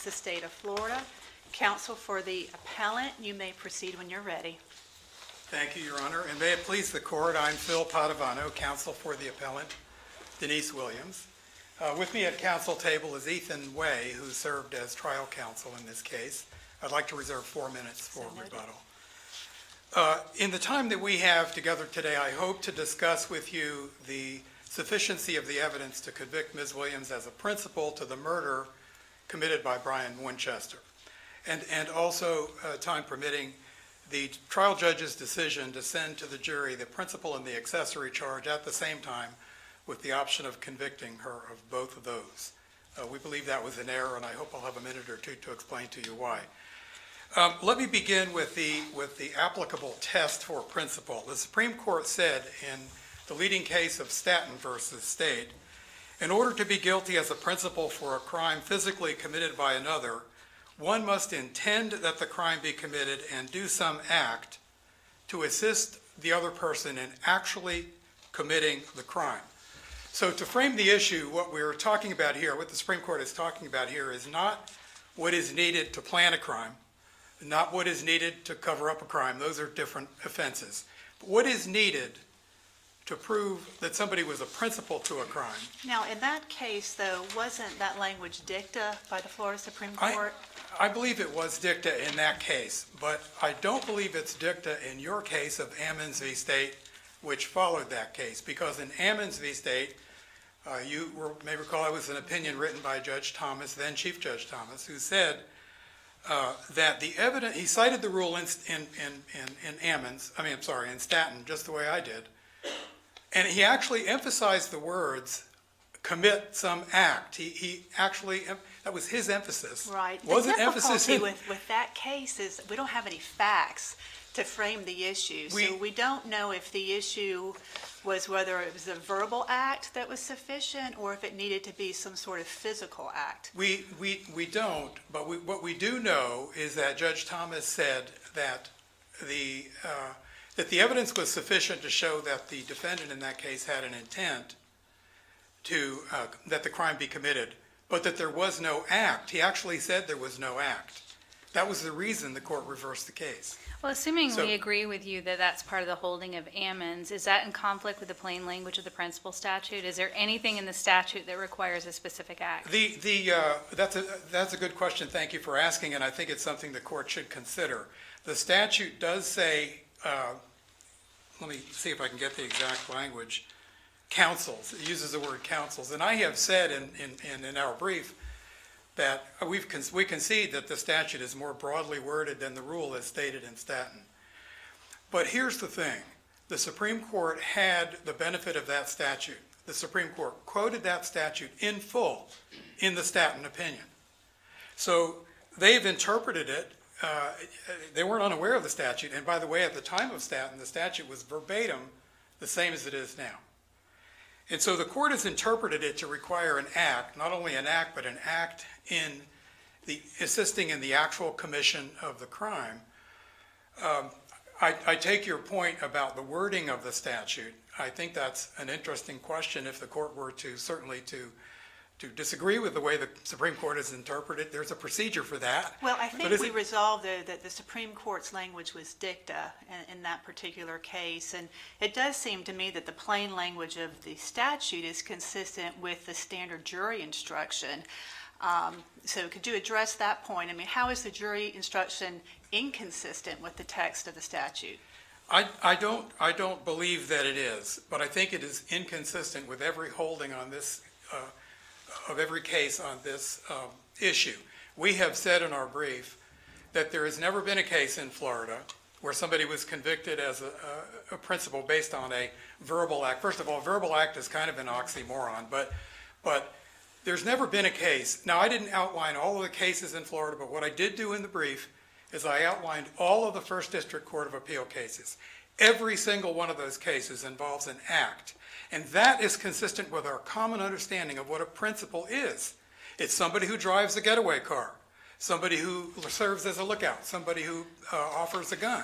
the state of Florida. Counsel for the appellant, you may proceed when you're ready. Thank you, Your Honor, and may it please the court, I'm Phil Padovano, counsel for the appellant, Denise Williams. With me at counsel table is Ethan Way, who served as trial counsel in this case. I'd like to reserve 4 minutes for rebuttal. In the time that we have together today, I hope to discuss with you the sufficiency of the evidence to convict Ms. Williams as a principal to the murder committed by Brian Winchester. And also, time permitting, the trial judge's decision to send to the jury the principal and the accessory charge at the same time with the option of convicting her of both of those. We believe that was an error, and I hope I'll have a minute or two to explain to you why. Let me begin with the applicable test for principal. The Supreme Court said in the leading case of Staten versus State, in order to be guilty as a principal for a crime physically committed by another, one must intend that the crime be committed and do some act to assist the other person in actually committing the crime. So to frame the issue, what we're talking about here, what the Supreme Court is talking about here, is not what is needed to plan a crime, not what is needed to cover up a crime. Those are different offenses. But what is needed to prove that somebody was a principal to a crime. Now, in that case, though, wasn't that language dicta by the Florida Supreme Court? I believe it was dicta in that case, but I don't believe it's dicta in your case of Ammons v. State, which followed that case, because in Ammons v. State, you may recall it was an opinion written by Judge Thomas, then Chief Judge Thomas, who said that the evidence, he cited the rule in Staten, just the way I did, and he actually emphasized the words, commit some act. He actually, that was his emphasis. Right. Wasn't the emphasis difficulty with that case is we don't have any facts to frame the issue. So we don't know if the issue was whether it was a verbal act that was sufficient or if it needed to be some sort of physical act. We don't, but what we do know is that Judge Thomas said that the evidence was sufficient to show that the defendant in that case had an intent to that the crime be committed, but that there was no act. He actually said there was no act. That was the reason the court reversed the case. Well, assuming we agree with you that that's part of the holding of Ammons, is that in conflict with the plain language of the principal statute? Is there anything in the statute that requires a specific act? That's a good question. Thank you for asking, and I think it's something the court should consider. The statute does say, let me see if I can get the exact language, counsels. It uses the word counsels. And I have said in our brief that we concede that the statute is more broadly worded than the rule as stated in Staten. But here's the thing. The Supreme Court had the benefit of that statute. The Supreme Court quoted that statute in full in the Staten opinion. So they've interpreted it. They weren't unaware of the statute. And by the way, at the time of Staten, the statute was verbatim the same as it is now. And so the court has interpreted it to require an act, not only an act, but an act in the assisting in the actual commission of the crime. I take your point about the wording of the statute. I think that's an interesting question if the court were to certainly to disagree with the way the Supreme Court has interpreted. There's a procedure for that. Well, I think we resolved that the Supreme Court's language was dicta in that particular case. And it does seem to me that the plain language of the statute is consistent with the standard jury instruction. So could you address that point? I mean, how is the jury instruction inconsistent with the text of the statute? I don't believe that it is, but I think it is inconsistent with every holding on this of every case on this issue. We have said in our brief that there has never been a case in Florida where somebody was convicted as a principal based on a verbal act. First of all, verbal act is kind of an oxymoron, but there's never been a case. Now, I didn't outline all of the cases in Florida, but what I did do in the brief is I outlined all of the First District Court of Appeal cases. Every single one of those cases involves an act. And that is consistent with our common understanding of what a principal is. It's somebody who drives a getaway car, somebody who serves as a lookout, somebody who offers a gun.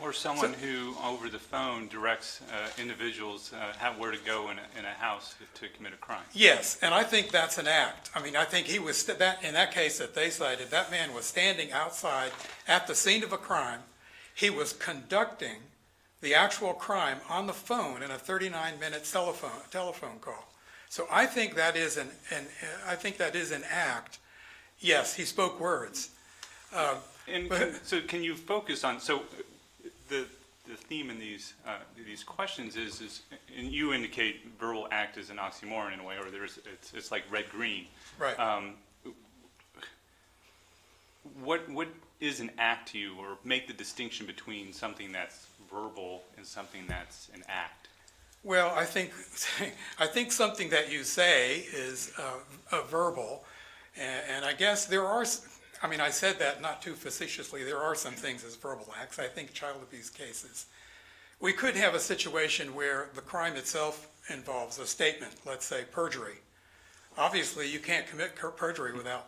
Or someone who, over the phone, directs individuals where to go in a house to commit a crime. Yes, and I think that's an act. I mean, I think he was, in that case that they cited, that man was standing outside at the scene of a crime. He was conducting the actual crime on the phone in a 39-minute telephone call. So I think that is an act. Yes, he spoke words. So can you focus on, the theme in these questions is, and you indicate verbal act is an oxymoron in a way, or it's like red-green. Right. What is an act to you, or make the distinction between something that's verbal and something that's an act? Well, I think something that you say is verbal, and I guess there are. I mean, I said that not too facetiously. There are some things as verbal acts. I think child abuse cases. We could have a situation where the crime itself involves a statement, let's say perjury. Obviously, you can't commit perjury without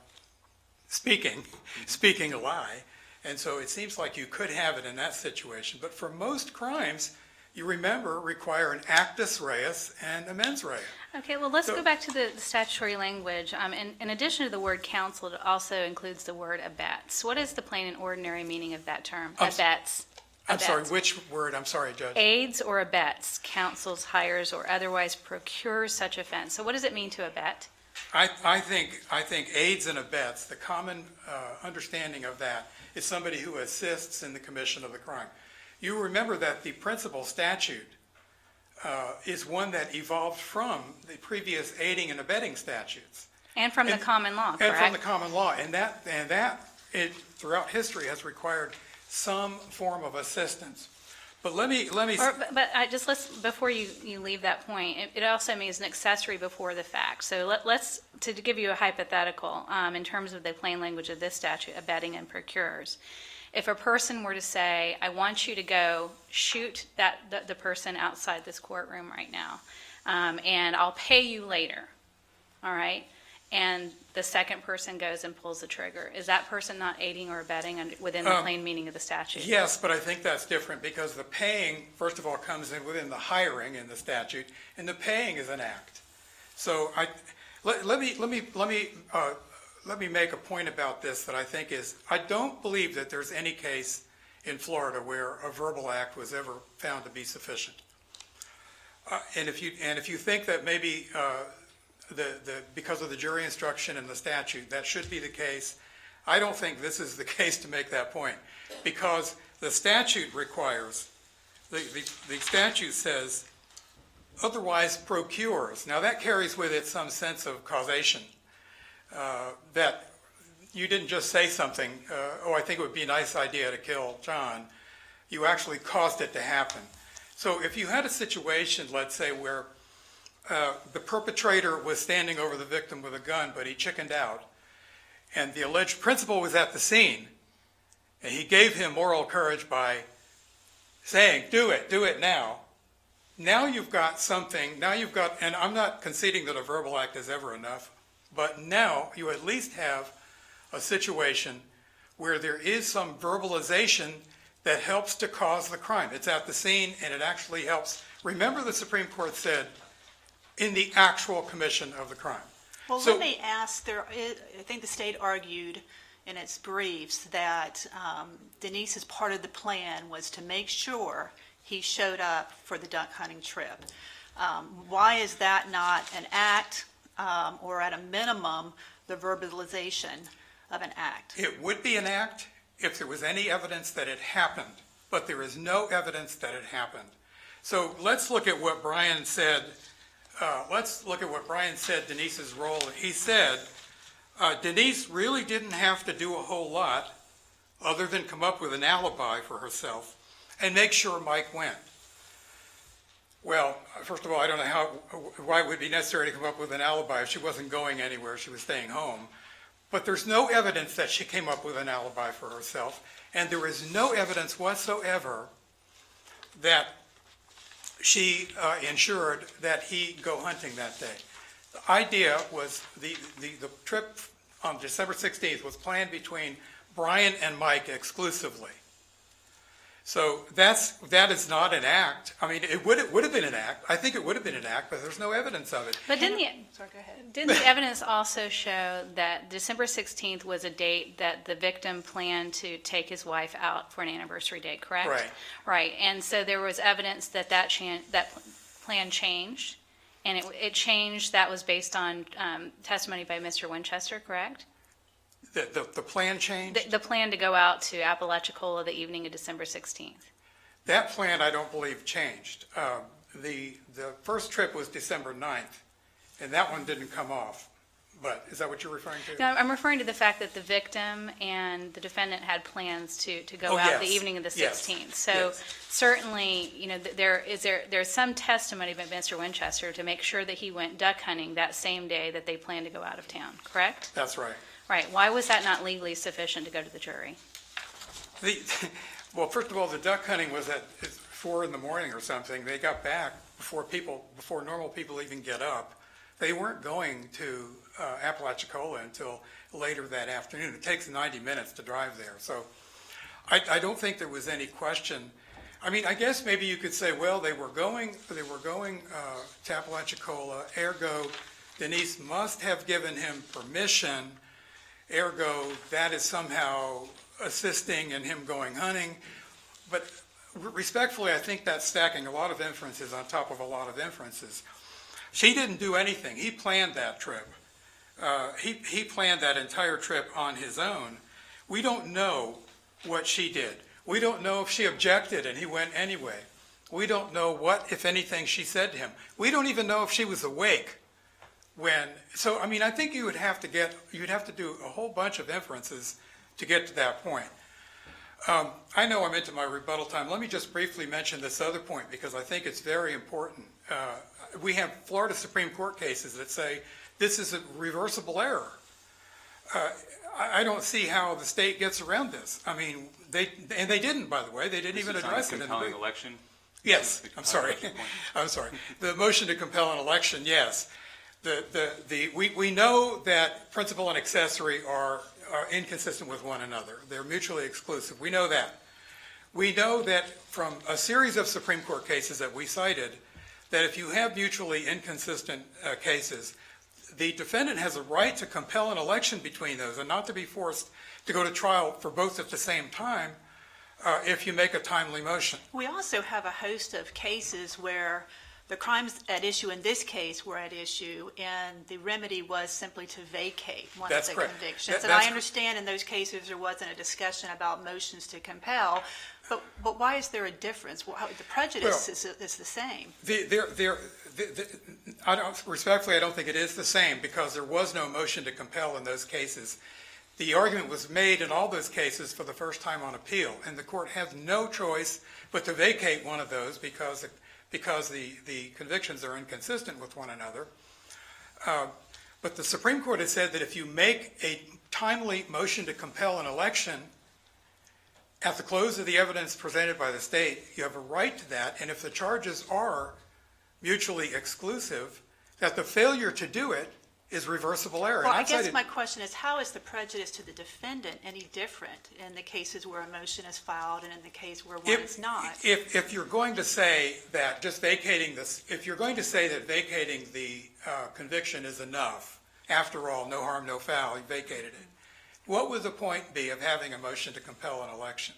speaking a lie. And so it seems like you could have it in that situation. But for most crimes, you remember, require an actus reus and a mens rea. Okay, well, let's go back to the statutory language. In addition to the word counsel, it also includes the word abets. What is the plain and ordinary meaning of that term? Abets. I'm sorry, which word? I'm sorry, Judge. Aids or abets, counsels, hires, or otherwise procures such offense. So what does it mean to abet? I think aids and abets, the common understanding of that is somebody who assists in the commission of the crime. You remember that the principal statute is one that evolved from the previous aiding and abetting statutes. And from the common law, correct? And from the common law. And that throughout history has required some form of assistance. But before you leave that point, it also means an accessory before the fact. So let's to give you a hypothetical, in terms of the plain language of this statute, abetting and procures. If a person were to say, I want you to go shoot the person outside this courtroom right now, and I'll pay you later, all right? And the second person goes and pulls the trigger. Is that person not aiding or abetting within the plain meaning of the statute? Yes, but I think that's different because the paying, first of all, comes in within the hiring in the statute, and the paying is an act. So let me make a point about this that I think is, I don't believe that there's any case in Florida where a verbal act was ever found to be sufficient. And if you think that maybe because of the jury instruction and the statute, that should be the case, I don't think this is the case to make that point, because the statute requires, the statute says, otherwise procures. Now that carries with it some sense of causation, that you didn't just say something, I think it would be a nice idea to kill John. You actually caused it to happen. So if you had a situation, let's say, where the perpetrator was standing over the victim with a gun, but he chickened out, and the alleged principal was at the scene, and he gave him moral courage by saying, do it now. Now you've got something, and I'm not conceding that a verbal act is ever enough, but now you at least have a situation where there is some verbalization that helps to cause the crime. It's at the scene, and it actually helps. Remember, the Supreme Court said, in the actual commission of the crime. Well, let me ask, I think the state argued in its briefs that Denise's part of the plan was to make sure he showed up for the duck hunting trip. Why is that not an act, or at a minimum, the verbalization of an act? It would be an act if there was any evidence that it happened, but there is no evidence that it happened. So let's look at what Brian said. Denise's role. He said, Denise really didn't have to do a whole lot other than come up with an alibi for herself and make sure Mike went. Well, first of all, I don't know why it would be necessary to come up with an alibi if she wasn't going anywhere, she was staying home. But there's no evidence that she came up with an alibi for herself, and there is no evidence whatsoever that she ensured that he go hunting that day. The idea was the trip on December 16th was planned between Brian and Mike exclusively. So that is not an act. I mean, it would have been an act. I think it would have been an act, but there's no evidence of it. But Sorry, go ahead. didn't the evidence also show that December 16th was a date that the victim planned to take his wife out for an anniversary date, correct? Right. Right, and so there was evidence that that plan changed, and it changed, that was based on testimony by Mr. Winchester, correct? The plan changed? The plan to go out to Apalachicola the evening of December 16th. That plan, I don't believe, changed. The first trip was December 9th, and that one didn't come off. But is that what you're referring to? No, I'm referring to the fact that the victim and the defendant had plans to go Oh, out the yes. evening of the Yes. 16th. So Yes. certainly, there's some testimony by Mr. Winchester to make sure that he went duck hunting that same day that they planned to go out of town, correct? That's right. Right, why was that not legally sufficient to go to the jury? Well, first of all, the duck hunting was at 4 in the morning or something. They got back before normal people even get up. They weren't going to Apalachicola until later that afternoon. It takes 90 minutes to drive there. So I don't think there was any question. I mean, I guess maybe you could say, well, they were going to Apalachicola, ergo Denise must have given him permission, ergo that is somehow assisting in him going hunting. But respectfully, I think that's stacking a lot of inferences on top of a lot of inferences. She didn't do anything. He planned that trip. He planned that entire trip on his own. We don't know what she did. We don't know if she objected and he went anyway. We don't know what, if anything, she said to him. We don't even know if she was awake when. So, I mean, I think you'd have to do a whole bunch of inferences to get to that point. I know I'm into my rebuttal time. Let me just briefly mention this other point because I think it's very important. We have Florida Supreme Court cases that say this is a reversible error. I don't see how the state gets around this. I mean, they didn't, by the way. They didn't even address it in the compelling brief. election? Yes, The I'm sorry. election point. I'm sorry. The motion to compel an election, yes. We know that principal and accessory are inconsistent with one another. They're mutually exclusive. We know that. We know that from a series of Supreme Court cases that we cited, that if you have mutually inconsistent cases, the defendant has a right to compel an election between those and not to be forced to go to trial for both at the same time if you make a timely motion. We also have a host of cases where the crimes at issue in this case were at issue, and the remedy was simply to vacate one That's of the correct. convictions. And That's I understand in those cases there wasn't a discussion about motions to compel, but why is there a difference? Well, the prejudice is the same. Respectfully, I don't think it is the same because there was no motion to compel in those cases. The argument was made in all those cases for the first time on appeal, and the court has no choice but to vacate one of those because the convictions are inconsistent with one another. But the Supreme Court has said that if you make a timely motion to compel an election at the close of the evidence presented by the state, you have a right to that, and if the charges are mutually exclusive, that the failure to do it is reversible error. Well, And I I've guess cited- my question is, how is the prejudice to the defendant any different in the cases where a motion is filed and in the case where one is not? If you're going to say that just vacating this, if you're going to say that vacating the conviction is enough, after all, no harm, no foul, you vacated it, what would the point be of having a motion to compel an election?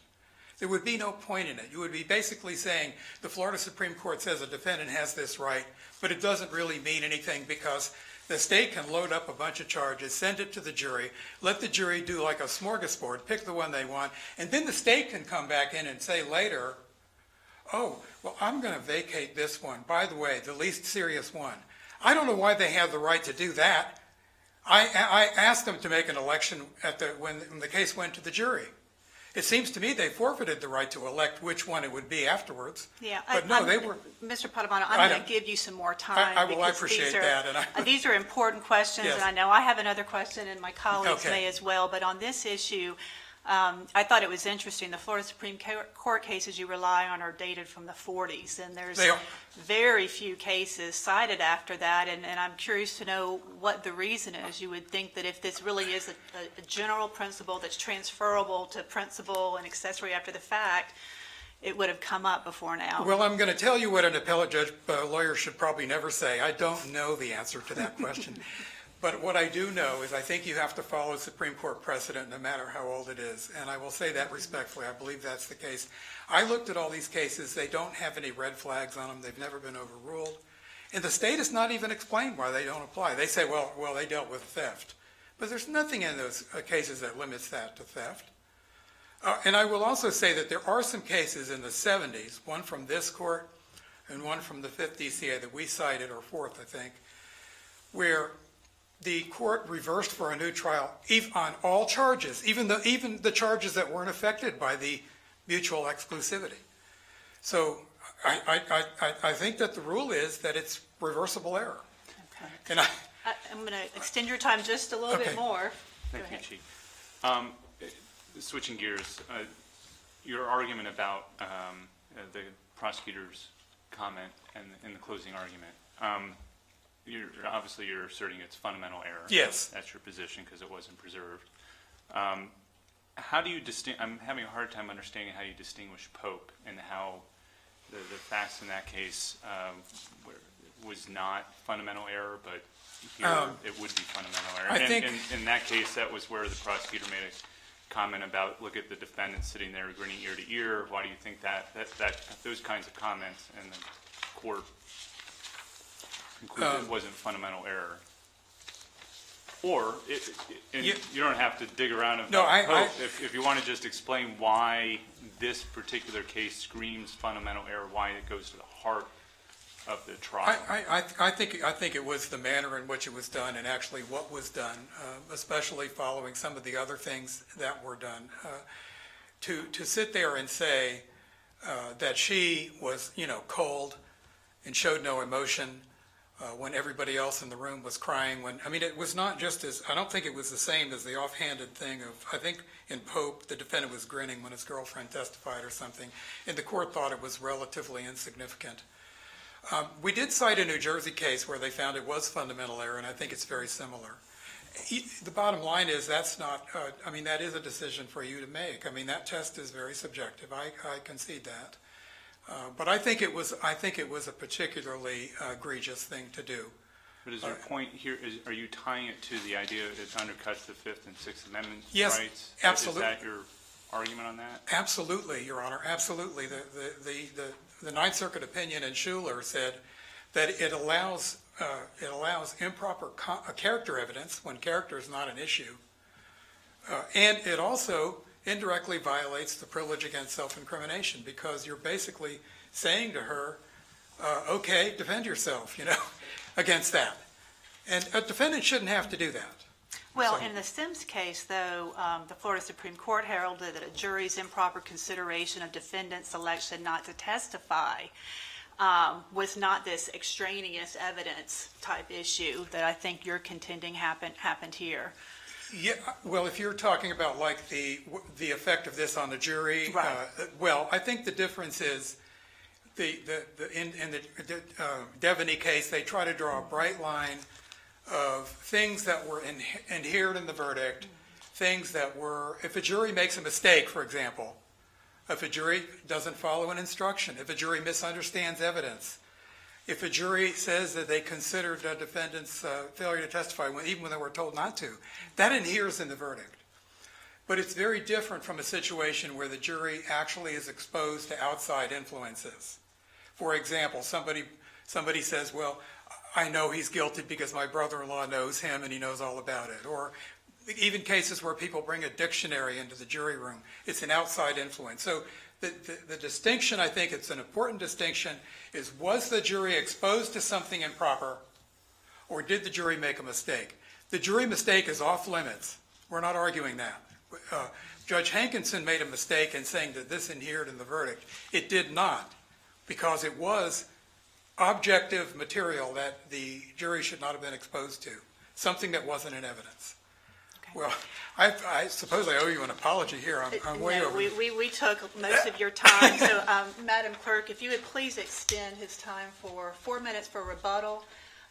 There would be no point in it. You would be basically saying the Florida Supreme Court says a defendant has this right, but it doesn't really mean anything because the state can load up a bunch of charges, send it to the jury, let the jury do like a smorgasbord, pick the one they want, and then the state can come back in and say later, oh, well, I'm going to vacate this one. By the way, the least serious one. I don't know why they have the right to do that. I asked them to make an election when the case went to the jury. It seems to me they forfeited the right to elect which one it would be afterwards. Yeah, But no, they were. Mr. Padovano, I I'm going don't- to give you some more time. I will because appreciate these are- that, and These are important questions, Yes. and I know I have another question, and my colleagues Okay. may as well. But on this issue, I thought it was interesting. The Florida Supreme Court cases you rely on are dated from the 40s, and there's They are. very few cases cited after that, and I'm curious to know what the reason is. You would think that if this really is a general principle that's transferable to principal and accessory after the fact, it would have come up before now. Well, I'm going to tell you what an appellate judge lawyer should probably never say. I don't know the answer to that question. But what I do know is I think you have to follow Supreme Court precedent no matter how old it is. And I will say that respectfully. I believe that's the case. I looked at all these cases. They don't have any red flags on them. They've never been overruled. And the state has not even explained why they don't apply. They say, well, they dealt with theft. But there's nothing in those cases that limits that to theft. And I will also say that there are some cases in the 70s, one from this court and one from the 5th DCA that we cited, or 4th, I think, where the court reversed for a new trial on all charges, even the charges that weren't affected by the mutual exclusivity. So I think that the rule is that it's reversible error. Okay. And I'm going to extend your time just a little Okay. bit more. Thank Go you, ahead. Chief. Switching gears, your argument about the prosecutor's comment and the closing argument, obviously you're asserting it's fundamental error. Yes. That's your position because it wasn't preserved. How do you I'm having a hard time understanding how you distinguish Pope and how the facts in that case was not fundamental error, but here it would be fundamental error. I think in that case, that was where the prosecutor made a comment about, look at the defendant sitting there grinning ear to ear. Why do you think that those kinds of comments, and the court concluded it wasn't fundamental error? Or you don't have to dig around and Pope. If you want to just explain why this particular case screams fundamental error, why it goes to the heart of the trial. I think it was the manner in which it was done, and actually what was done, especially following some of the other things that were done. To sit there and say that she was, cold and showed no emotion when everybody else in the room was crying. It was not just I don't think it was the same as the offhanded thing of, I think in Pope, the defendant was grinning when his girlfriend testified or something, and the court thought it was relatively insignificant. We did cite a New Jersey case where they found it was fundamental error, and I think it's very similar. The bottom line is that's not, that is a decision for you to make. That test is very subjective. I concede that. But I think it was a particularly egregious thing to do. But is your point here, are you tying it to the idea that it undercuts the Fifth and Sixth Amendment Yes, rights? absolutely. Is that your argument on that? Absolutely, Your Honor, absolutely. The Ninth Circuit opinion in Schuler said that it allows improper character evidence when character is not an issue, and it also indirectly violates the privilege against self-incrimination, because you're basically saying to her, okay, defend yourself, against that. And a defendant shouldn't have to do that. Well, So- in the Sims case, though, the Florida Supreme Court heralded that a jury's improper consideration of defendant's election not to testify was not this extraneous evidence type issue that I think you're contending happened here. Yeah, well, if you're talking about like the effect of this on the jury, Right. Well, I think the difference is in the Devaney case, they try to draw a bright line of things that were inherent in the verdict, things that were, if a jury makes a mistake, for example, if a jury doesn't follow an instruction, if a jury misunderstands evidence, if a jury says that they considered a defendant's failure to testify even when they were told not to, that inheres in the verdict. But it's very different from a situation where the jury actually is exposed to outside influences. For example, somebody says, well, I know he's guilty because my brother-in-law knows him and he knows all about it. Or even cases where people bring a dictionary into the jury room. It's an outside influence. So the distinction, I think it's an important distinction, is was the jury exposed to something improper, or did the jury make a mistake? The jury mistake is off limits. We're not arguing that. Judge Hankinson made a mistake in saying that this inhered in the verdict. It did not, because it was objective material that the jury should not have been exposed to, something that wasn't in evidence. Okay. Well, I suppose I owe you an apology here. I'm way No, over. we took most of your time, so Madam Clerk, if you would please extend his time for 4 minutes for rebuttal.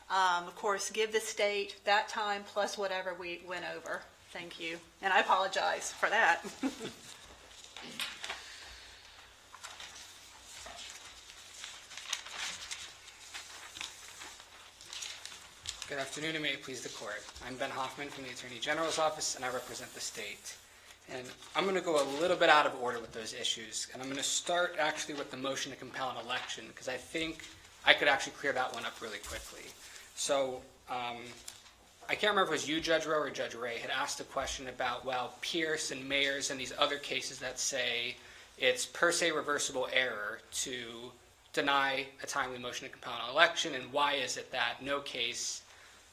Of course, give the state that time plus whatever we went over. Thank you, and I apologize for that. Good afternoon, and may it please the court. I'm Ben Hoffman from the Attorney General's Office, and I represent the state. And I'm going to go a little bit out of order with those issues, and I'm going to start actually with the motion to compel an election, because I think I could actually clear that one up really quickly. So I can't remember if it was you, Judge Rowe, or Judge Ray, had asked a question about, well, Pierce and Mayers and these other cases that say it's per se reversible error to deny a timely motion to compel an election, and why is it that no case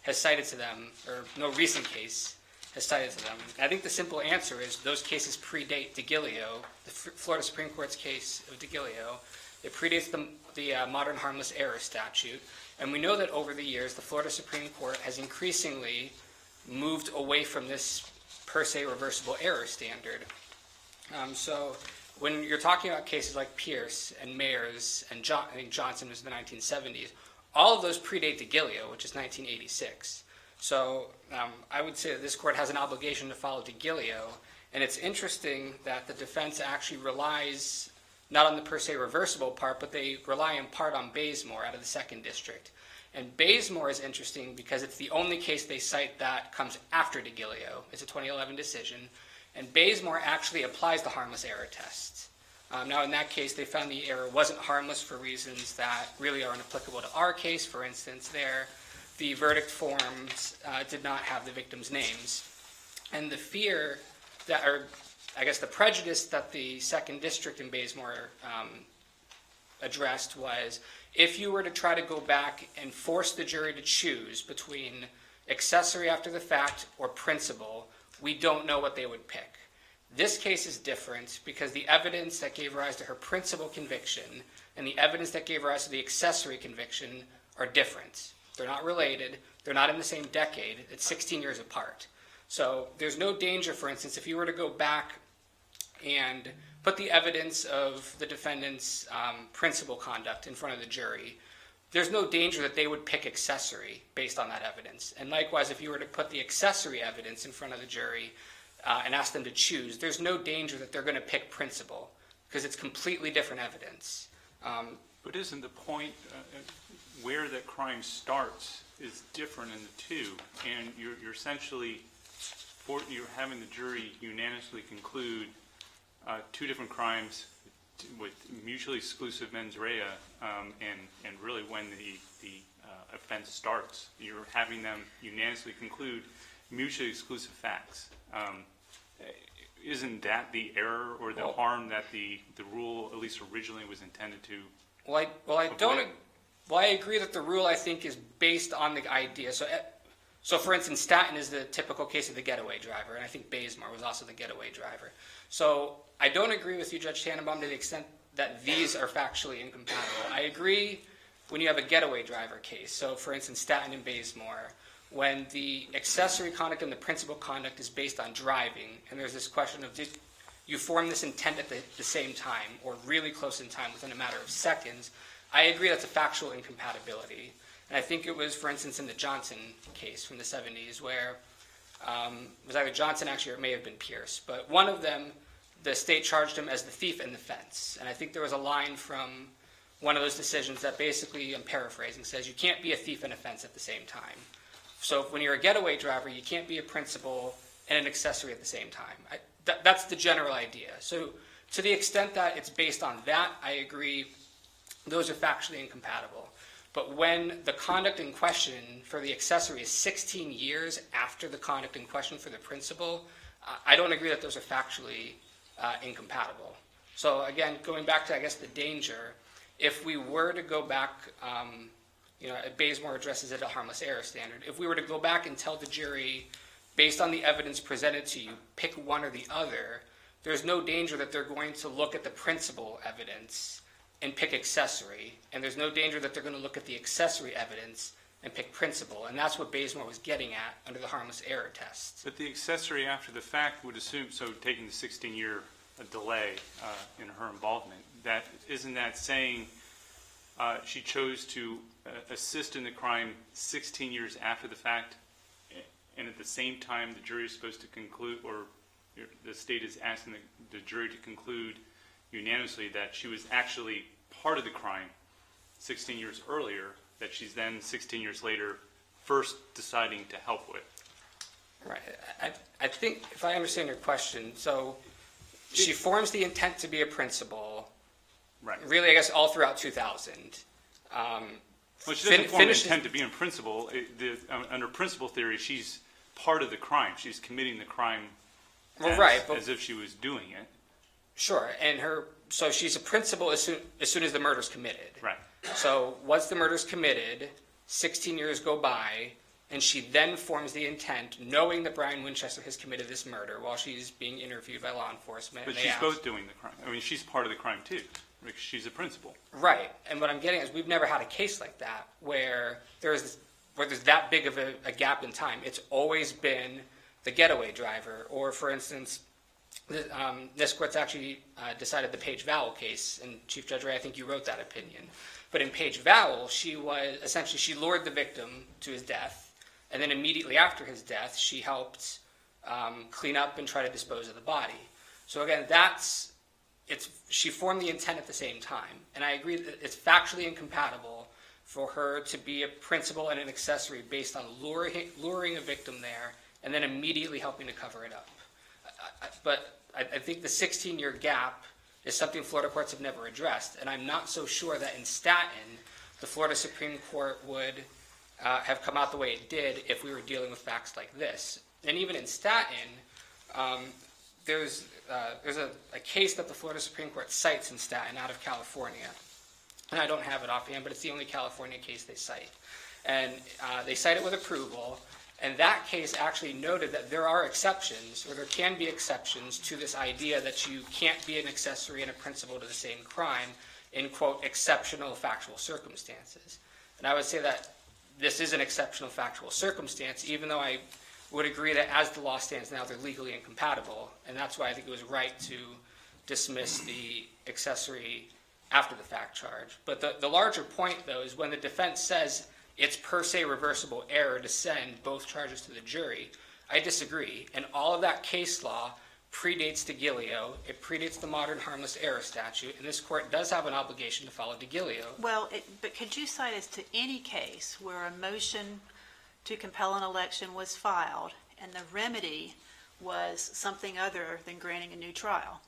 has cited to them, or no recent case has cited to them. I think the simple answer is those cases predate DeGilio, the Florida Supreme Court's case of DeGilio. It predates the modern harmless error statute. And we know that over the years, the Florida Supreme Court has increasingly moved away from this per se reversible error standard. So when you're talking about cases like Pierce and Mayers and I think Johnson was in the 1970s, all of those predate DeGilio, which is 1986. So I would say that this court has an obligation to follow DeGilio, and it's interesting that the defense actually relies not on the per se reversible part, but they rely in part on Bazemore out of the 2nd District. And Bazemore is interesting because it's the only case they cite that comes after DeGilio. It's a 2011 decision, and Bazemore actually applies the harmless error test. Now, in that case, they found the error wasn't harmless for reasons that really aren't applicable to our case. For instance, there, the verdict forms did not have the victims' names. And the fear that, or I guess the prejudice that the 2nd District in Bazemore addressed was, if you were to try to go back and force the jury to choose between accessory after the fact or principal, we don't know what they would pick. This case is different because the evidence that gave rise to her principal conviction and the evidence that gave rise to the accessory conviction are different. They're not related. They're not in the same decade. It's 16 years apart. So there's no danger, for instance, if you were to go back and put the evidence of the defendant's principal conduct in front of the jury, there's no danger that they would pick accessory based on that evidence. And likewise, if you were to put the accessory evidence in front of the jury and ask them to choose, there's no danger that they're going to pick principal because it's completely different evidence. But isn't the point where the crime starts is different in the two, and you're essentially you're having the jury unanimously conclude two different crimes with mutually exclusive mens rea, and really when the offense starts, you're having them unanimously conclude mutually exclusive facts. Isn't that the error or the harm that the rule, at least originally, was intended to? I agree that the rule, I think, is based on the idea. So for instance, Staten is the typical case of the getaway driver, and I think Bazemore was also the getaway driver. So I don't agree with you, Judge Tannenbaum, to the extent that these are factually incompatible. I agree when you have a getaway driver case. So for instance, Staten and Bazemore, when the accessory conduct and the principal conduct is based on driving, and there's this question of did you form this intent at the same time or really close in time within a matter of seconds, I agree that's a factual incompatibility. And I think it was, for instance, in the Johnson case from the 70s where it was either Johnson actually or it may have been Pierce, but one of them, the state charged him as the thief in the fence. And I think there was a line from one of those decisions that basically, I'm paraphrasing, says you can't be a thief and a fence at the same time. So when you're a getaway driver, you can't be a principal and an accessory at the same time. That's the general idea. So to the extent that it's based on that, I agree, those are factually incompatible. But when the conduct in question for the accessory is 16 years after the conduct in question for the principal, I don't agree that those are factually incompatible. So again, going back to, I guess, the danger, if we were to go back, Bazemore addresses it a harmless error standard. If we were to go back and tell the jury, based on the evidence presented to you, pick one or the other, there's no danger that they're going to look at the principal evidence and pick accessory, and there's no danger that they're going to look at the accessory evidence and pick principal, and that's what Bazemore was getting at under the harmless error test. But the accessory after the fact would assume, so taking the 16-year delay in her involvement, that isn't that saying she chose to assist in the crime 16 years after the fact, and at the same time the jury is supposed to conclude, or the state is asking the jury to conclude unanimously that she was actually part of the crime 16 years earlier, that she's then 16 years later first deciding to help with. Right. I think, if I understand your question, so she forms the intent to be a principal, Right. really, I guess, all throughout 2000. Well, she doesn't form an finishes- intent to be in principle. Under principle theory, she's part of the crime. She's committing the crime Well, right, but as if she was doing it. sure, and so she's a principal as soon as the murder's committed. Right. So once the murder's committed, 16 years go by, and she then forms the intent, knowing that Brian Winchester has committed this murder while she's being interviewed by law enforcement. But and they she's ask- both doing the crime. I mean, she's part of the crime too, because she's a principal. Right, and what I'm getting is we've never had a case like that where there's that big of a gap in time. It's always been the getaway driver, or for instance, this court's actually decided the Page Vowell case, and Chief Judge Ray, I think you wrote that opinion. But in Page Vowell, she lured the victim to his death, and then immediately after his death, she helped clean up and try to dispose of the body. So again, she formed the intent at the same time, and I agree that it's factually incompatible for her to be a principal and an accessory based on luring a victim there and then immediately helping to cover it up. But I think the 16-year gap is something Florida courts have never addressed, and I'm not so sure that in Staten, the Florida Supreme Court would have come out the way it did if we were dealing with facts like this. And even in Staten, there's a case that the Florida Supreme Court cites in Staten out of California, and I don't have it offhand, but it's the only California case they cite. And they cite it with approval, and that case actually noted that there are exceptions, or there can be exceptions to this idea that you can't be an accessory and a principal to the same crime in, quote, exceptional factual circumstances. And I would say that this is an exceptional factual circumstance, even though I would agree that as the law stands now, they're legally incompatible, and that's why I think it was right to dismiss the accessory after the fact charge. But the larger point, though, is when the defense says it's per se reversible error to send both charges to the jury, I disagree. And all of that case law predates DeGilio. It predates the modern harmless error statute, and this court does have an obligation to follow DeGilio. Well, but could you cite us to any case where a motion to compel an election was filed and the remedy was something other than granting a new trial?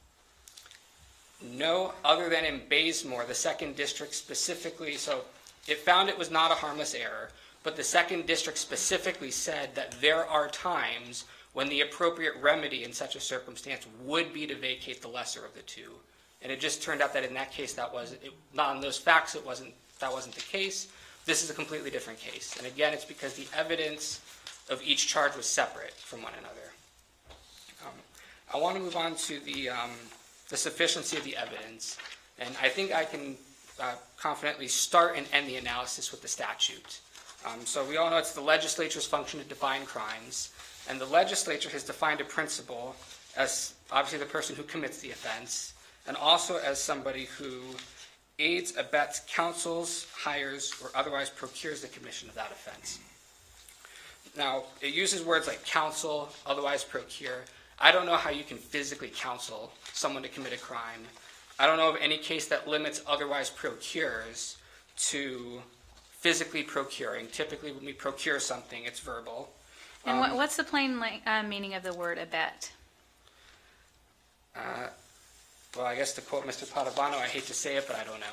No, other than in Bazemore, the second district specifically, so it found it was not a harmless error, but the second district specifically said that there are times when the appropriate remedy in such a circumstance would be to vacate the lesser of the two. And it just turned out that in that case, not on those facts, that wasn't the case. This is a completely different case. And again, it's because the evidence of each charge was separate from one another. I want to move on to the sufficiency of the evidence. And I think I can confidently start and end the analysis with the statute. So we all know it's the legislature's function to define crimes. And the legislature has defined a principal as obviously the person who commits the offense, and also as somebody who aids, abets, counsels, hires, or otherwise procures the commission of that offense. Now, it uses words like counsel, otherwise procure. I don't know how you can physically counsel someone to commit a crime. I don't know of any case that limits otherwise procures to physically procuring. Typically, when we procure something, it's verbal. And what's the plain meaning of the word abet? Well, I guess to quote Mr. Padovano, I hate to say it, but I don't know.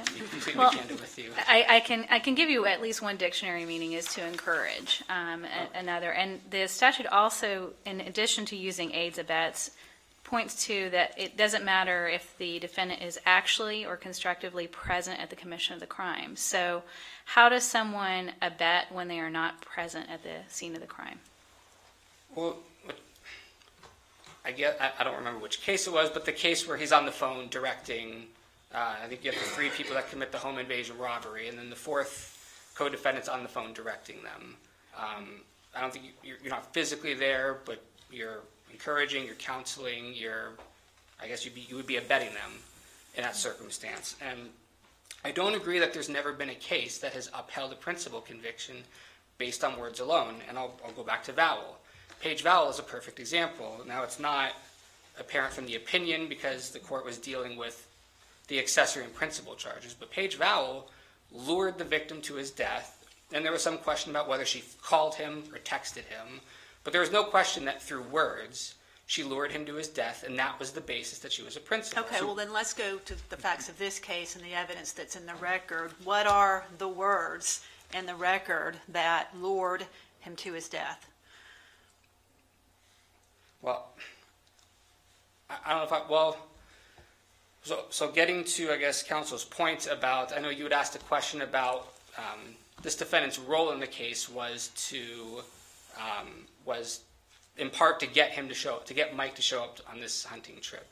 To be completely Well, candid with you. I can give you at least one dictionary meaning is to encourage, another. And the statute also, in addition to using aids, abets, points to that it doesn't matter if the defendant is actually or constructively present at the commission of the crime. So how does someone abet when they are not present at the scene of the crime? Well, I don't remember which case it was, but the case where he's on the phone directing, I think you have the three people that commit the home invasion robbery, and then the fourth co-defendant's on the phone directing them. I don't think you're not physically there, but you're encouraging, you're counseling, I guess you would be abetting them in that circumstance. And I don't agree that there's never been a case that has upheld a principal conviction based on words alone, and I'll go back to Vowell. Page Vowell is a perfect example. Now, it's not apparent from the opinion because the court was dealing with the accessory and principal charges, but Page Vowell lured the victim to his death, and there was some question about whether she called him or texted him, but there was no question that through words, she lured him to his death, and that was the basis that she was a principal. Okay, So- well then let's go to the facts of this case and the evidence that's in the record. What are the words in the record that lured him to his death? Well, I don't know if well, so getting to, I guess, counsel's point about, I know you had asked a question about this defendant's role in the case was in part to get Mike to show up on this hunting trip.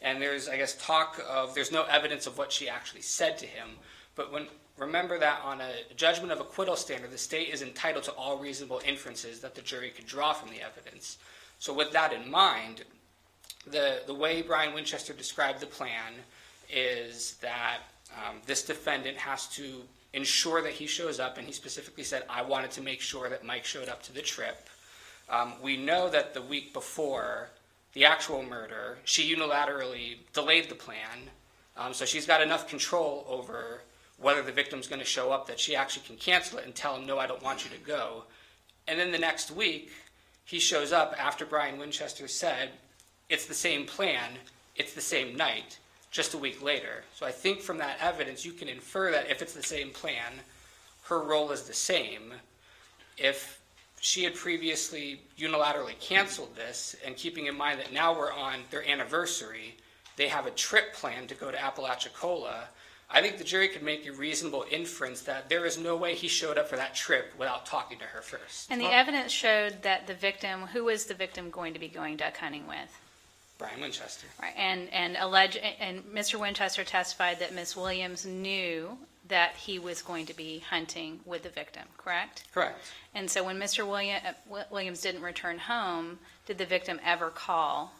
And there's, I guess, talk of, there's no evidence of what she actually said to him, but remember that on a judgment of acquittal standard, the state is entitled to all reasonable inferences that the jury could draw from the evidence. So with that in mind, the way Brian Winchester described the plan is that this defendant has to ensure that he shows up, and he specifically said, I wanted to make sure that Mike showed up to the trip. We know that the week before the actual murder, she unilaterally delayed the plan, so she's got enough control over whether the victim's going to show up that she actually can cancel it and tell him, no, I don't want you to go. And then the next week, he shows up after Brian Winchester said, it's the same plan, it's the same night, just a week later. So I think from that evidence, you can infer that if it's the same plan, her role is the same. If she had previously unilaterally canceled this, and keeping in mind that now we're on their anniversary, they have a trip planned to go to Apalachicola, I think the jury could make a reasonable inference that there is no way he showed up for that trip without talking to her first. And the evidence showed that the victim, who was the victim going to be going duck hunting with? Brian Winchester. Right, and Mr. Winchester testified that Ms. Williams knew that he was going to be hunting with the victim, correct? Correct. And so when Mr. Williams didn't return home, did the victim ever call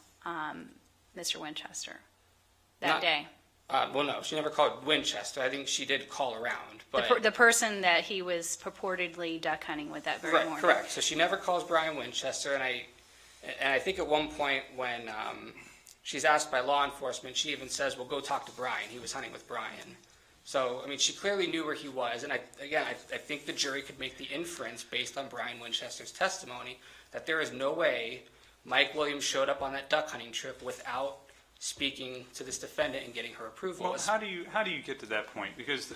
Mr. Winchester that day? Well, no, she never called Winchester. I think she did call around, but The person that he was purportedly duck hunting with that very morning. correct. So she never calls Brian Winchester, and I think at one point when she's asked by law enforcement, she even says, "Well, go talk to Brian. He was hunting with Brian." So I mean, she clearly knew where he was, and I think the jury could make the inference based on Brian Winchester's testimony that there is no way Mike Williams showed up on that duck hunting trip without speaking to this defendant and getting her approval. Well, how do you get to that point? Because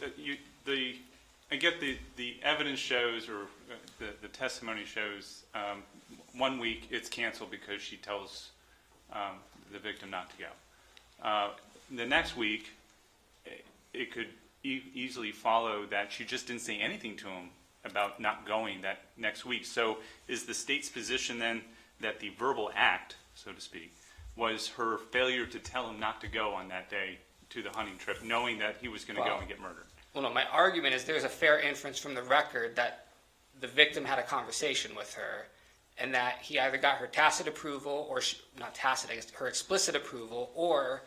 I get the evidence shows, or the testimony shows, 1 week it's canceled because she tells the victim not to go. The next week, it could easily follow that she just didn't say anything to him about not going that next week. So is the state's position then that the verbal act, so to speak, was her failure to tell him not to go on that day to the hunting trip, knowing that he was going to go and get murdered? Well, no, my argument is there's a fair inference from the record that the victim had a conversation with her, and that he either got her tacit approval, or not tacit, I guess, her explicit approval, or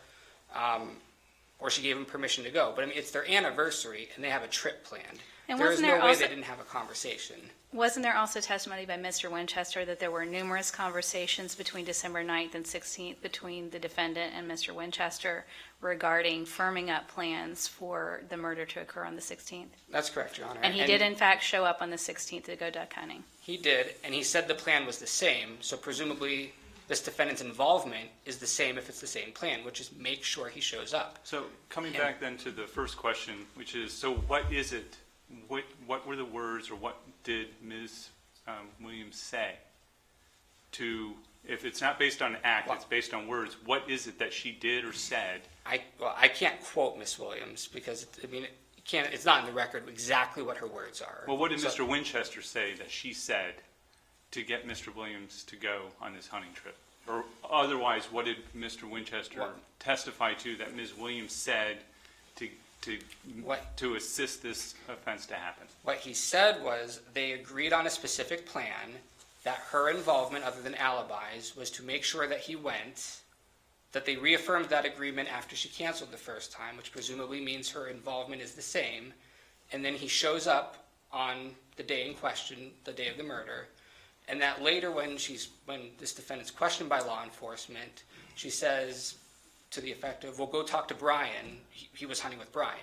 she gave him permission to go. But I mean, it's their anniversary, and they have a trip planned. And There is wasn't no there way also- they didn't have a conversation. Wasn't there also testimony by Mr. Winchester that there were numerous conversations between December 9th and 16th between the defendant and Mr. Winchester regarding firming up plans for the murder to occur on the 16th? That's correct, Your Honor. And he did, in fact, show up on the 16th to go duck hunting. He did, and he said the plan was the same, so presumably this defendant's involvement is the same if it's the same plan, which is make sure he shows up. So coming back then to the first question, which is, so what is it? What were the words, or what did Ms. Williams say to, if it's not based on an act, it's based on words, what is it that she did or said? I can't quote Miss Williams because, it's not in the record exactly what her words are. Well, what did Mr. Winchester say that she said to get Mr. Williams to go on this hunting trip? Or otherwise, what did Mr. Winchester testify to that Ms. Williams said to assist this offense to happen? What he said was they agreed on a specific plan, that her involvement, other than alibis, was to make sure that he went, that they reaffirmed that agreement after she canceled the first time, which presumably means her involvement is the same, and then he shows up on the day in question, the day of the murder, and that later when this defendant's questioned by law enforcement, she says to the effect of, well, go talk to Brian. He was hunting with Brian.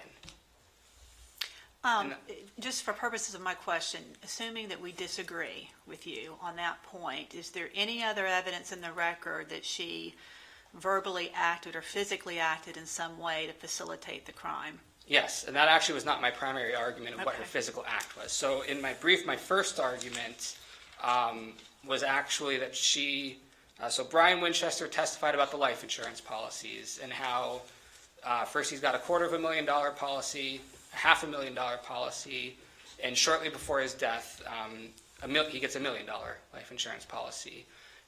Just for purposes of my question, assuming that we disagree with you on that point, is there any other evidence in the record that she verbally acted or physically acted in some way to facilitate the crime? Yes, and that actually was not my primary argument of what her Okay. physical act was. So in my brief, my first argument was actually that so Brian Winchester testified about the life insurance policies and how first he's got a $250,000 policy, a $500,000 policy, and shortly before his death, he gets $1 million life insurance policy.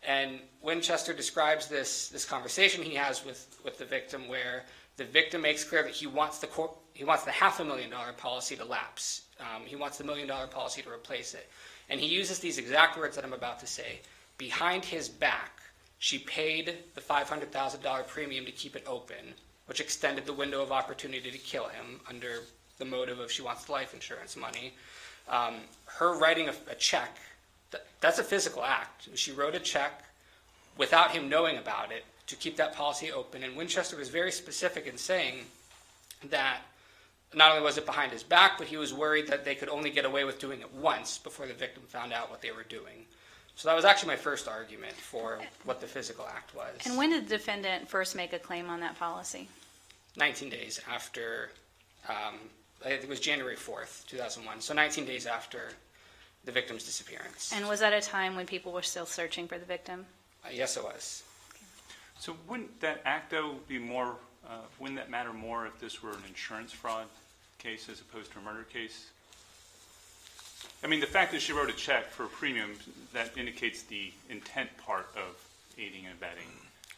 And Winchester describes this conversation he has with the victim where the victim makes clear that he wants the $500,000 policy to lapse. He wants the $1 million policy to replace it. And he uses these exact words that I'm about to say. Behind his back, she paid the $500,000 premium to keep it open, which extended the window of opportunity to kill him under the motive of she wants the life insurance money. Her writing a check, that's a physical act. She wrote a check without him knowing about it to keep that policy open. And Winchester was very specific in saying that not only was it behind his back, but he was worried that they could only get away with doing it once before the victim found out what they were doing. So that was actually my first argument for what the physical act was. And when did the defendant first make a claim on that policy? 19 days after, I think it was January 4th, 2001. So 19 days after the victim's disappearance. And was that a time when people were still searching for the victim? Yes, it was. So wouldn't that act, though, wouldn't that matter more if this were an insurance fraud case as opposed to a murder case? I mean, the fact that she wrote a check for a premium, that indicates the intent part of aiding and abetting.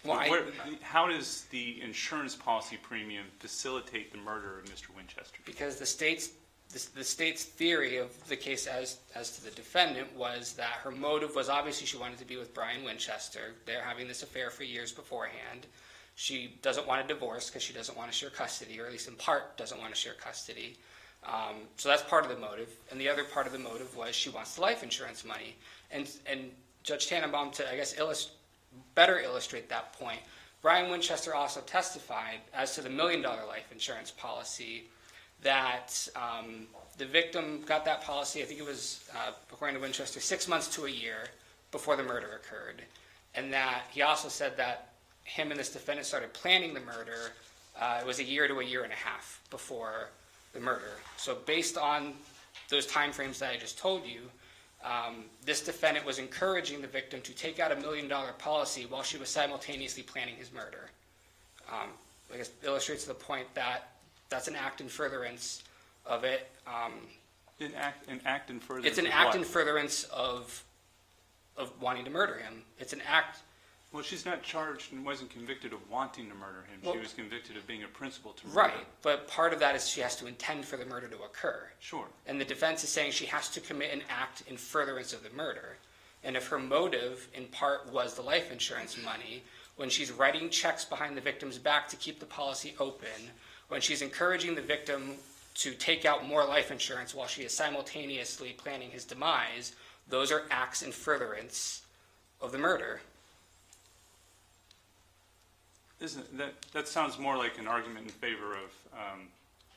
Well, How does the insurance policy premium facilitate the murder of Mr. Winchester? because the state's theory of the case as to the defendant was that her motive was obviously she wanted to be with Brian Winchester. They're having this affair for years beforehand. She doesn't want a divorce because she doesn't want to share custody, or at least in part doesn't want to share custody. So that's part of the motive. And the other part of the motive was she wants the life insurance money. And Judge Tannenbaum, to, I guess, better illustrate that point, Brian Winchester also testified as to the $1 million life insurance policy that the victim got that policy, I think it was, according to Winchester, 6 months to a year before the murder occurred. And that he also said that him and this defendant started planning the murder, it was a year to a year and a half before the murder. So based on those timeframes that I just told you, this defendant was encouraging the victim to take out $1 million policy while she was simultaneously planning his murder. I guess illustrates the point that that's an act in furtherance of it. An act in furtherance. It's an of act what? in furtherance of wanting to murder him. It's an act. Well, she's not charged and wasn't convicted of wanting to murder him. Well, she was convicted of being a principal to murder. Right, but part of that is she has to intend for the murder to occur. Sure. And the defense is saying she has to commit an act in furtherance of the murder. And if her motive, in part, was the life insurance money, when she's writing checks behind the victim's back to keep the policy open, when she's encouraging the victim to take out more life insurance while she is simultaneously planning his demise, those are acts in furtherance of the murder. That sounds more like an argument in favor of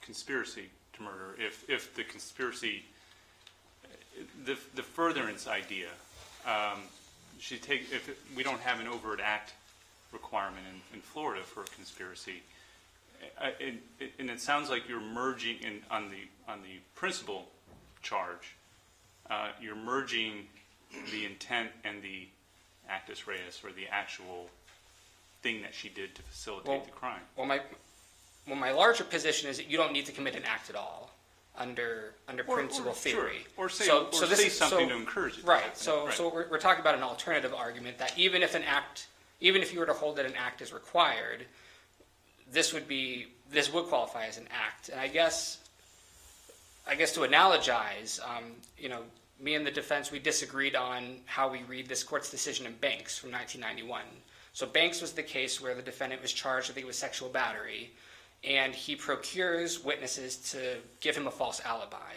conspiracy to murder. If the conspiracy, the furtherance idea, if we don't have an overt act requirement in Florida for a conspiracy, and it sounds like you're merging on the principal charge, you're merging the intent and the actus reus, or the actual thing that she did to facilitate the crime. Well, my larger position is that you don't need to commit an act at all under principal theory. Sure. Or say, say something to encourage it. to Right. happen. So we're talking about an alternative argument that even if you were to hold that an act is required, this would qualify as an act. And I guess to analogize, me and the defense, we disagreed on how we read this court's decision in Banks from 1991. So Banks was the case where the defendant was charged, I think it was sexual battery, and he procures witnesses to give him a false alibi.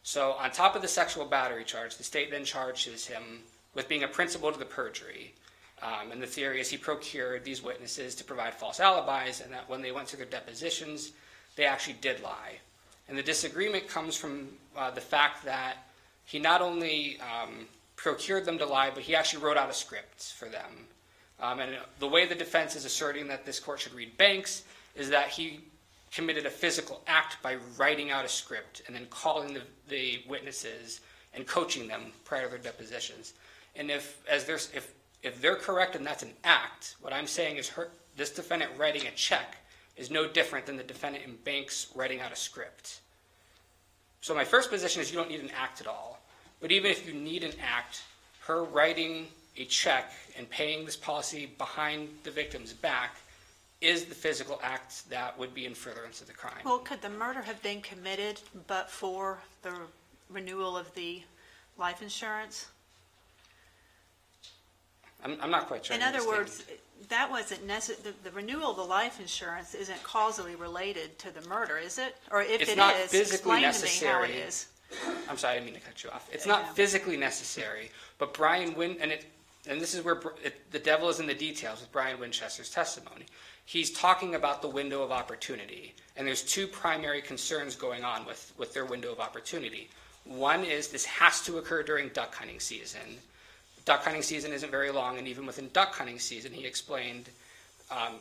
So on top of the sexual battery charge, the state then charges him with being a principal to the perjury. And the theory is he procured these witnesses to provide false alibis, and that when they went to their depositions, they actually did lie. And the disagreement comes from the fact that he not only procured them to lie, but he actually wrote out a script for them. And the way the defense is asserting that this court should read Banks is that he committed a physical act by writing out a script and then calling the witnesses and coaching them prior to their depositions. And if they're correct and that's an act, what I'm saying is this defendant writing a check is no different than the defendant in Banks writing out a script. So my first position is you don't need an act at all. But even if you need an act, her writing a check and paying this policy behind the victim's back is the physical act that would be in furtherance of the crime. Well, could the murder have been committed but for the renewal of the life insurance? I'm not quite sure. In I other understand. words, that wasn't the renewal of the life insurance isn't causally related to the murder, is it? Or if It's it not is, physically explain to me how it necessary. is. I'm sorry, I didn't mean to cut you off. It's Yeah. not physically necessary, but Brian and this is where the devil is in the details with Brian Winchester's testimony. He's talking about the window of opportunity, and there's two primary concerns going on with their window of opportunity. One is this has to occur during duck hunting season. Duck hunting season isn't very long, and even within duck hunting season, he explained,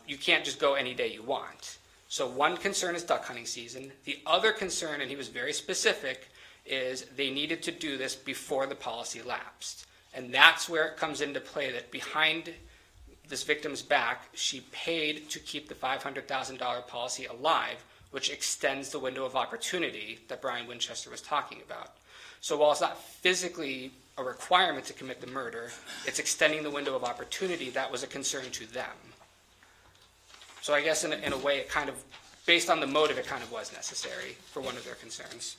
you can't just go any day you want. So one concern is duck hunting season. The other concern, and he was very specific, is they needed to do this before the policy lapsed. And that's where it comes into play that behind this victim's back, she paid to keep the $500,000 policy alive, which extends the window of opportunity that Brian Winchester was talking about. So while it's not physically a requirement to commit the murder, it's extending the window of opportunity that was a concern to them. So I guess in a way, it kind of, based on the motive, it kind of was necessary for one of their concerns.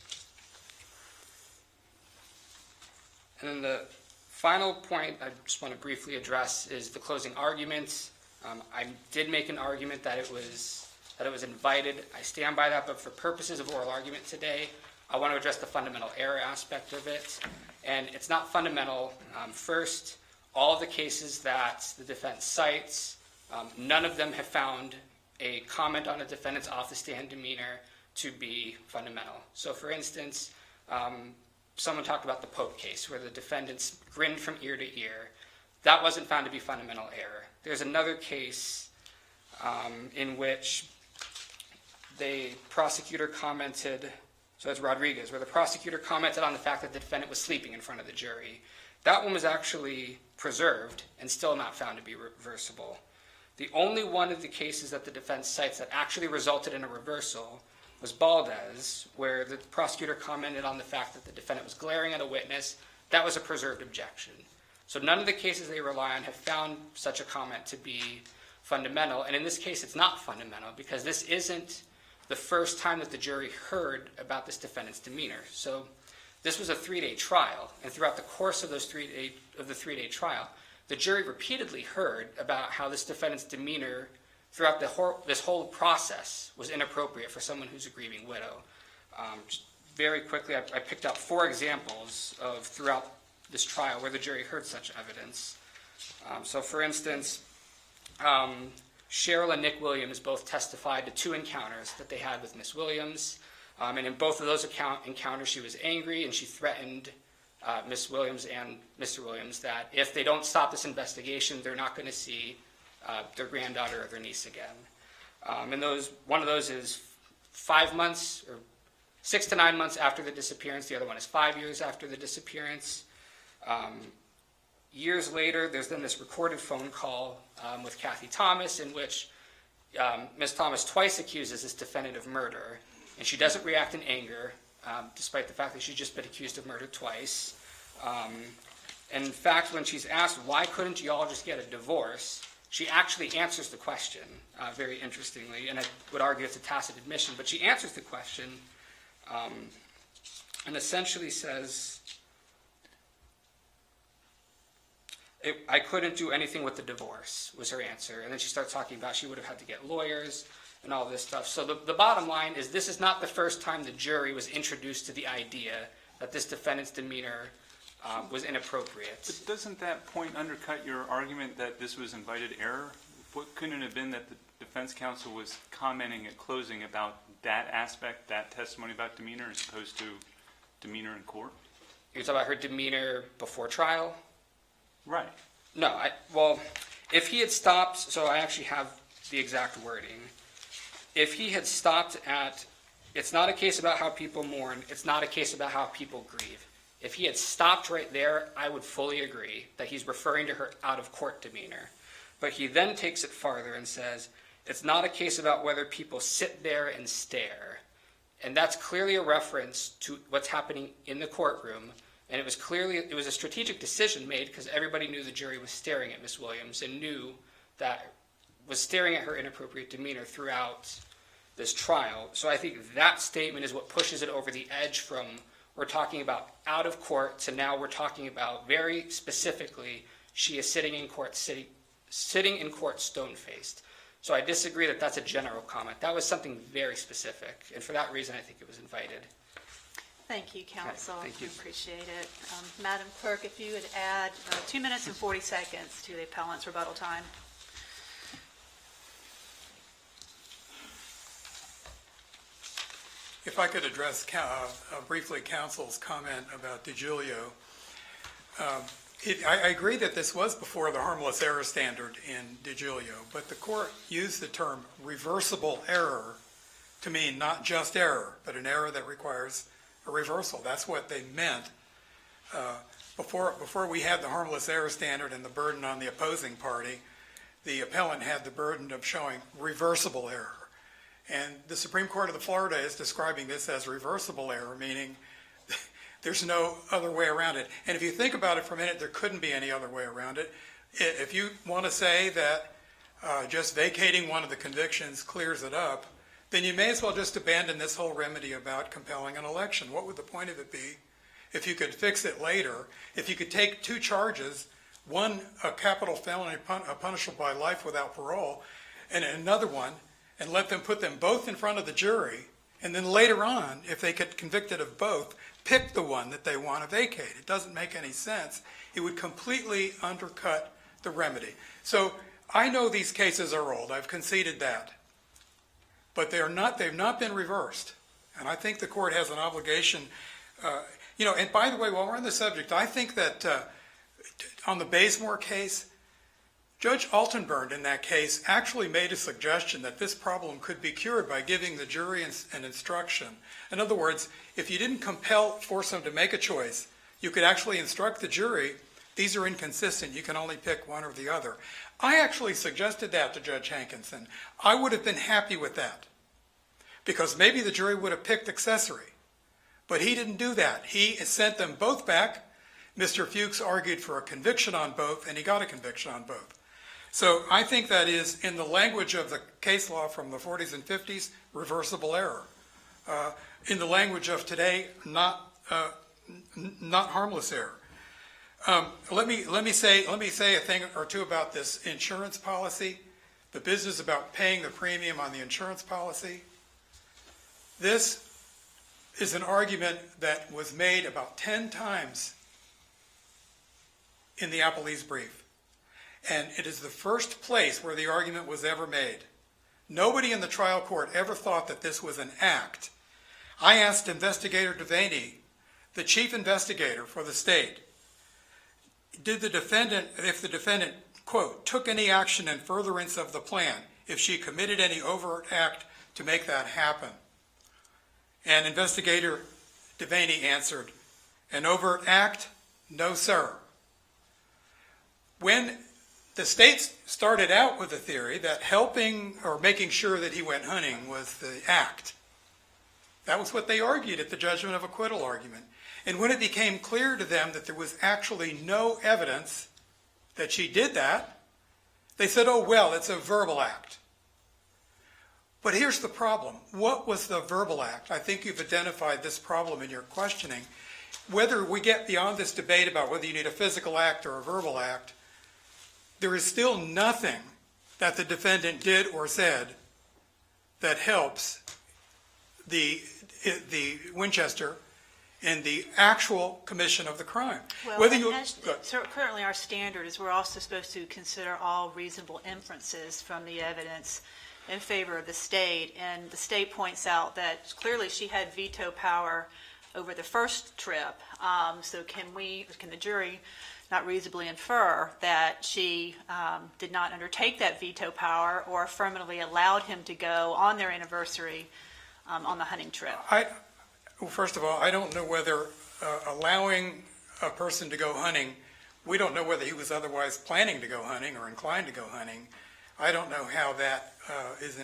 And then the final point I just want to briefly address is the closing arguments. I did make an argument that it was invited. I stand by that, but for purposes of oral argument today, I want to address the fundamental error aspect of it. And it's not fundamental. First, all of the cases that the defense cites, none of them have found a comment on a defendant's off-the-stand demeanor to be fundamental. So for instance, someone talked about the Pope case where the defendants grinned from ear to ear. That wasn't found to be fundamental error. There's another case in which the prosecutor commented, so it's Rodriguez, where the prosecutor commented on the fact that the defendant was sleeping in front of the jury. That one was actually preserved and still not found to be reversible. The only one of the cases that the defense cites that actually resulted in a reversal was Baldez, where the prosecutor commented on the fact that the defendant was glaring at a witness. That was a preserved objection. So none of the cases they rely on have found such a comment to be fundamental. And in this case, it's not fundamental because this isn't the first time that the jury heard about this defendant's demeanor. So this was a 3-day trial, and throughout the course of the 3-day trial, the jury repeatedly heard about how this defendant's demeanor throughout this whole process was inappropriate for someone who's a grieving widow. Just very quickly, I picked out 4 examples of throughout this trial where the jury heard such evidence. So for instance, Cheryl and Nick Williams both testified to 2 encounters that they had with Miss Williams. And in both of those encounters, she was angry and she threatened Miss Williams and Mr. Williams that if they don't stop this investigation, they're not going to see their granddaughter or their niece again. And one of those is 5 months or 6 to 9 months after the disappearance. The other one is 5 years after the disappearance. Years later, there's then this recorded phone call with Kathy Thomas in which Ms. Thomas twice accuses this defendant of murder, and she doesn't react in anger, despite the fact that she's just been accused of murder twice. And in fact, when she's asked, why couldn't you all just get a divorce, she actually answers the question, very interestingly, and I would argue it's a tacit admission, but she answers the question and essentially says, I couldn't do anything with the divorce, was her answer. And then she starts talking about she would have had to get lawyers and all this stuff. So the bottom line is this is not the first time the jury was introduced to the idea that this defendant's demeanor was inappropriate. But doesn't that point undercut your argument that this was invited error? What couldn't it have been that the defense counsel was commenting at closing about that aspect, that testimony about demeanor, as opposed to demeanor in court? You're talking about her demeanor before trial? Right. No, well, if he had stopped, so I actually have the exact wording. If he had stopped at, it's not a case about how people mourn, it's not a case about how people grieve. If he had stopped right there, I would fully agree that he's referring to her out-of-court demeanor. But he then takes it farther and says, it's not a case about whether people sit there and stare. And that's clearly a reference to what's happening in the courtroom. And it was a strategic decision made because everybody knew the jury was staring at Miss Williams and knew that was staring at her inappropriate demeanor throughout this trial. So I think that statement is what pushes it over the edge from we're talking about out of court to now we're talking about very specifically she is sitting in court stone-faced. So I disagree that that's a general comment. That was something very specific, and for that reason I think it was invited. Thank you, counsel. thank you. Appreciate it. Madam Clerk, if you would add 2 minutes and 40 seconds to the appellant's rebuttal time. If I could address briefly counsel's comment about DiGiulio. I agree that this was before the harmless error standard in DiGiulio, but the court used the term reversible error to mean not just error, but an error that requires a reversal. That's what they meant. Before we had the harmless error standard and the burden on the opposing party, the appellant had the burden of showing reversible error. And the Supreme Court of Florida is describing this as reversible error, meaning there's no other way around it. And if you think about it for a minute, there couldn't be any other way around it. If you want to say that just vacating one of the convictions clears it up, then you may as well just abandon this whole remedy about compelling an election. What would the point of it be if you could fix it later? If you could take two charges, one a capital felony punishable by life without parole, and another one, and let them put them both in front of the jury, and then later on, if they get convicted of both, pick the one that they want to vacate. It doesn't make any sense. It would completely undercut the remedy. So I know these cases are old. I've conceded that. But they've not been reversed. And I think the court has an obligation. And by the way, while we're on the subject, I think that on the Bazemore case, Judge Altenburn in that case actually made a suggestion that this problem could be cured by giving the jury an instruction. In other words, if you didn't force them to make a choice, you could actually instruct the jury, these are inconsistent, you can only pick one or the other. I actually suggested that to Judge Hankinson. I would have been happy with that, because maybe the jury would have picked accessory. But he didn't do that. He sent them both back. Mr. Fuchs argued for a conviction on both, and he got a conviction on both. So I think that is, in the language of the case law from the 40s and 50s, reversible error. In the language of today, not harmless error. Let me say a thing or two about this insurance policy, the business about paying the premium on the insurance policy. This is an argument that was made about 10 times in the appellee's brief. And it is the first place where the argument was ever made. Nobody in the trial court ever thought that this was an act. I asked Investigator Devaney, the chief investigator for the state, if the defendant, quote, took any action in furtherance of the plan, if she committed any overt act to make that happen. And Investigator Devaney answered, an overt act? No, sir. When the state started out with the theory that helping or making sure that he went hunting was the act, that was what they argued at the judgment of acquittal argument. And when it became clear to them that there was actually no evidence that she did that, they said, oh, well, it's a verbal act. But here's the problem. What was the verbal act? I think you've identified this problem in your questioning. Whether we get beyond this debate about whether you need a physical act or a verbal act, there is still nothing that the defendant did or said that helps the Winchester in the actual commission of the crime. Well, currently our standard is we're also supposed to consider all reasonable inferences from the evidence in favor of the state, and the state points out that clearly she had veto power over the first trip. So can the jury not reasonably infer that she did not undertake that veto power or affirmatively allowed him to go on their anniversary on the hunting trip? Well, first of all, I don't know whether allowing a person to go hunting, we don't know whether he was otherwise planning to go hunting or inclined to go hunting. I don't know how that is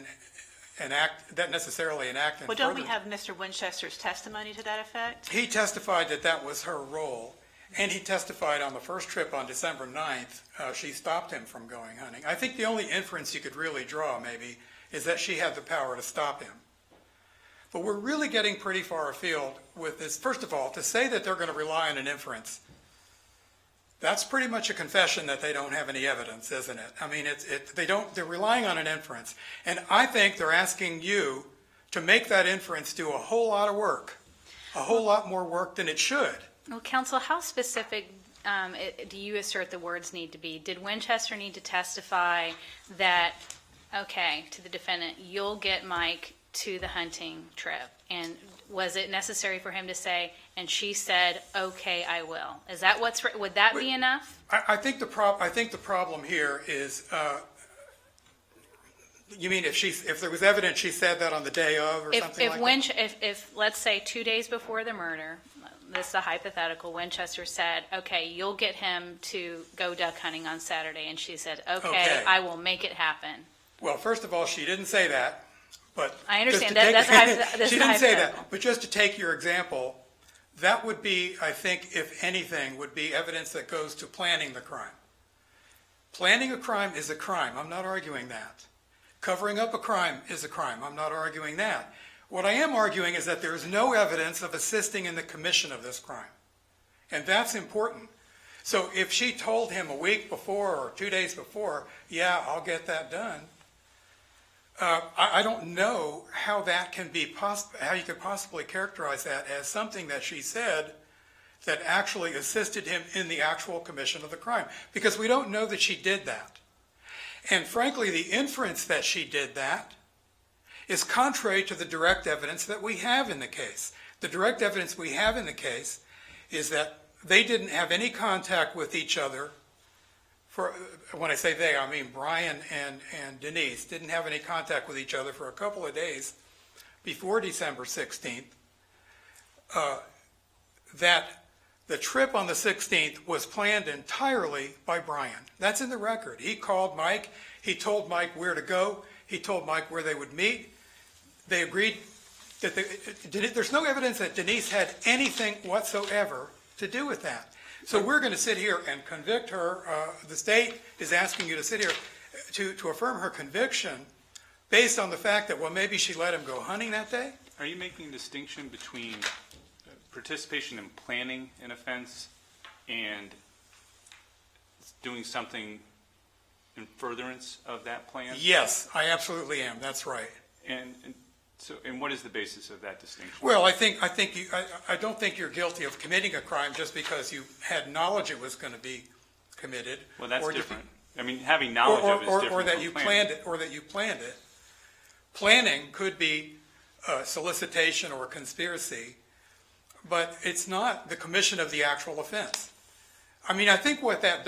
that necessarily an act in Well, don't we furtherance. have Mr. Winchester's testimony to that effect? He testified that that was her role, and he testified on the first trip on December 9th, she stopped him from going hunting. I think the only inference you could really draw, maybe, is that she had the power to stop him. But we're really getting pretty far afield with this. First of all, to say that they're going to rely on an inference, that's pretty much a confession that they don't have any evidence, isn't it? I mean, they're relying on an inference. And I think they're asking you to make that inference do a whole lot of work, a whole lot more work than it should. Well, counsel, how specific do you assert the words need to be? Did Winchester need to testify that, okay, to the defendant, you'll get Mike to the hunting trip? And was it necessary for him to say, and she said, okay, I will? Is that would that be enough? I think the problem here is, you mean if there was evidence she said that on the day of or something like that? If let's say 2 days before the murder, this is a hypothetical, Winchester said, okay, you'll get him to go duck hunting on Saturday, and she said, okay, I will make it happen. Well, first of all, she didn't say that, but. I understand just to that's She a didn't say hypothetical. that, but just to take your example, that would be, I think, if anything, would be evidence that goes to planning the crime. Planning a crime is a crime. I'm not arguing that. Covering up a crime is a crime. I'm not arguing that. What I am arguing is that there is no evidence of assisting in the commission of this crime. And that's important. So if she told him a week before or 2 days before, yeah, I'll get that done, I don't know how that can be how you could possibly characterize that as something that she said that actually assisted him in the actual commission of the crime, because we don't know that she did that. And frankly, the inference that she did that is contrary to the direct evidence that we have in the case. The direct evidence we have in the case is that they didn't have any contact with each other. When I say they, I mean Brian and Denise didn't have any contact with each other for a couple of days before December 16th. That the trip on the 16th was planned entirely by Brian. That's in the record. He called Mike. He told Mike where to go. He told Mike where they would meet. They agreed that there's no evidence that Denise had anything whatsoever to do with that. So we're going to sit here and convict her. The state is asking you to sit here to affirm her conviction based on the fact that, well, maybe she let him go hunting that day. Are you making a distinction between participation in planning an offense and doing something in furtherance of that plan? Yes, I absolutely am. That's right. And what is the basis of that distinction? Well, I don't think you're guilty of committing a crime just because you had knowledge it was going to be committed. Well, that's different. I mean, having knowledge of it is different. Or that you planned it. Or that you planned it. Planning could be solicitation or conspiracy, but it's not the commission of the actual offense. I mean, I think what that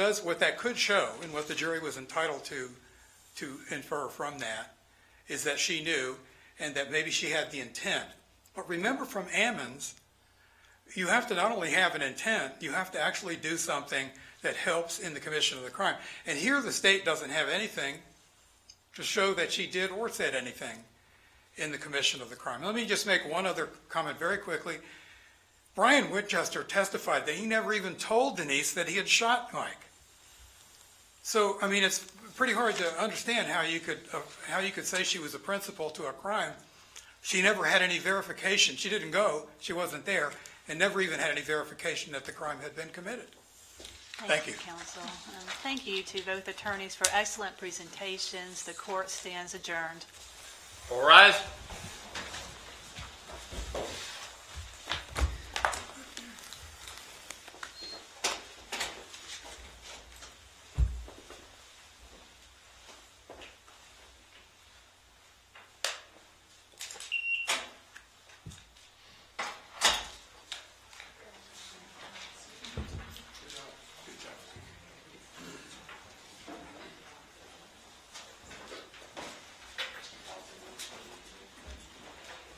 could show, and what the jury was entitled to infer from that, is that she knew and that maybe she had the intent. But remember from Ammons, you have to not only have an intent, you have to actually do something that helps in the commission of the crime. And here the state doesn't have anything to show that she did or said anything in the commission of the crime. Let me just make one other comment very quickly. Brian Winchester testified that he never even told Denise that he had shot Mike. So, I mean, it's pretty hard to understand how you could say she was a principal to a crime. She never had any verification. She didn't go. She wasn't there, and never even had any verification that the crime had been committed. Thank you. Counsel. Thank you to both attorneys for excellent presentations. The court stands adjourned. All rise.